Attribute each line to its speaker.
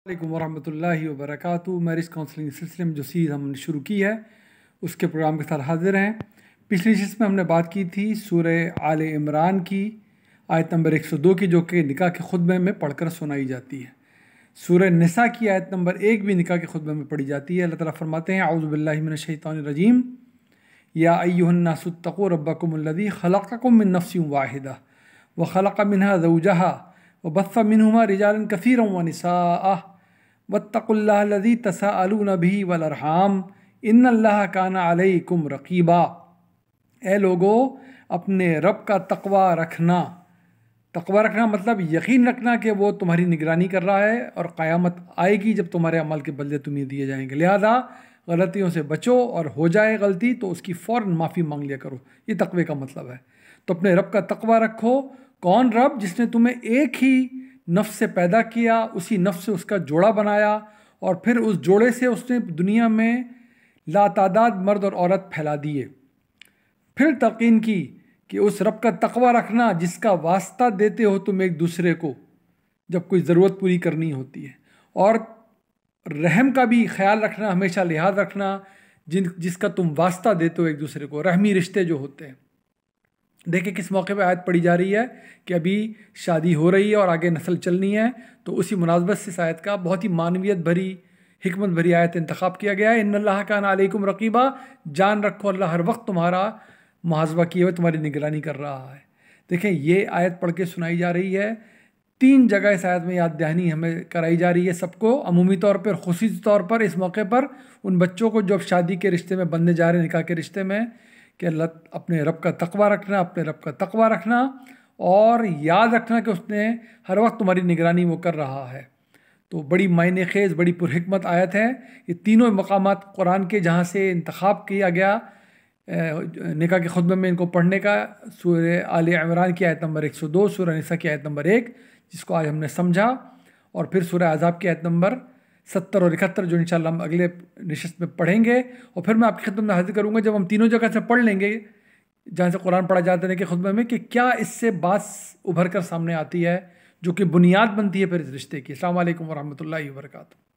Speaker 1: अस्सलामुअलैकुम वरहमतुल्लाहि वबरकातुहू। Marriage counselling सिलसिले में जो सीरीज़ हमने शुरू की है उसके प्रोग्राम के साथ हाजिर हैं। पिछली सीरीज़ में हमने बात की थी सूरह आले इमरान की आयत नंबर 102 की, जो कि निकाह के खुतबे में पढ़कर सुनाई जाती है। सूरह निसा की आयत नंबर 1 भी निकाह के खुतबे में पढ़ी जाती है। अल्लाह ताला फरमाते हैं, औज़ु बिल्लाहि मिनश शैतानिर रजीम, या अय्युहन्नासुत्तक़ू रब्बकुमुल्लज़ी खलक़कुम मिन नफ्सिन वाहिदा व खलक़ मिनहा ज़ौजहा व बस्स मिनहुमा रिजालन कसीरन व निसाअ वत्तक़ुल्लाहल्लज़ी तसाअलून बिही वल अरहाम इन्नल्लाह काना अलैकुम रक़ीबा। ए लोगो, अपने रब का तक़वा रखना। तक़वा रखना मतलब यकीन रखना कि वो तुम्हारी निगरानी कर रहा है और क़यामत आएगी जब तुम्हारे अमल के बदले तुम्हें दिए जाएंगे। लिहाजा गलतियों से बचो और हो जाए गलती तो उसकी फ़ौरन माफ़ी मांग लिया करो। ये तक़वे का मतलब है। तो अपने रब का तक़वा रखो। कौन रब? जिसने तुम्हें एक ही नफ्स से पैदा किया, उसी नफ्स से उसका जोड़ा बनाया और फिर उस जोड़े से उसने दुनिया में लातादाद मर्द और औरत फैला दिए। फिर तलक़ीन की कि उस रब का तक़वा रखना जिसका वास्ता देते हो तुम एक दूसरे को जब कोई ज़रूरत पूरी करनी होती है, और रहम का भी ख्याल रखना, हमेशा लिहाज रखना जिसका तुम वास्ता देते हो एक दूसरे को, रहमी रिश्ते जो होते हैं। देखिए किस मौके पे आयत पढ़ी जा रही है कि अभी शादी हो रही है और आगे नस्ल चलनी है, तो उसी मुनासबत से इस आयत का बहुत ही मानवियत भरी, हिकमत भरी आयत इंतखाब किया गया है। इन्नल्लाह काना अलैकुम रक़ीबा, जान रखो अल्लाह हर वक्त तुम्हारा मुहासबा किए हुए तुम्हारी निगरानी कर रहा है। देखें ये आयत पढ़ के सुनाई जा रही है। 3 जगह इस आयत में याद दहानी हमें कराई जा रही है सबको, अमूमी तौर पर, खुसूसी तौर पर इस मौके पर उन बच्चों को जो शादी के रिश्ते में बनने जा रहे हैं, निकाह के रिश्ते में, कि अल्लाह अपने रब का तक़वा रखना, अपने रब का तक़वा रखना और याद रखना कि उसने हर वक्त तुम्हारी निगरानी वो कर रहा है। तो बड़ी मायने खेज़, बड़ी पुरहिकमत आयत है। ये तीनों मकामात कुरान के जहाँ से इंतखाब किया गया निकाह के खुतबे में इनको पढ़ने का, सूरह आले इमरान की आयत नंबर 102, सूरह निसा की आयत नंबर 1 जिसको आज हमने समझा, और फिर सूरह अहज़ाब की आयत नंबर 70 और 71 जो इंशाअल्लाह हम अगले नशिस्त में पढ़ेंगे। और फिर मैं आपकी खिदमत में हाजिर करूँगा जब हम तीनों जगह से पढ़ लेंगे जहाँ से कुरान पढ़ा जाता है कि खुतबे में, कि क्या इससे बात उभर कर सामने आती है जो कि बुनियाद बनती है फिर इस रिश्ते की। अस्सलामु अलैकुम वरहमतुल्लाहि वबरकातुहू।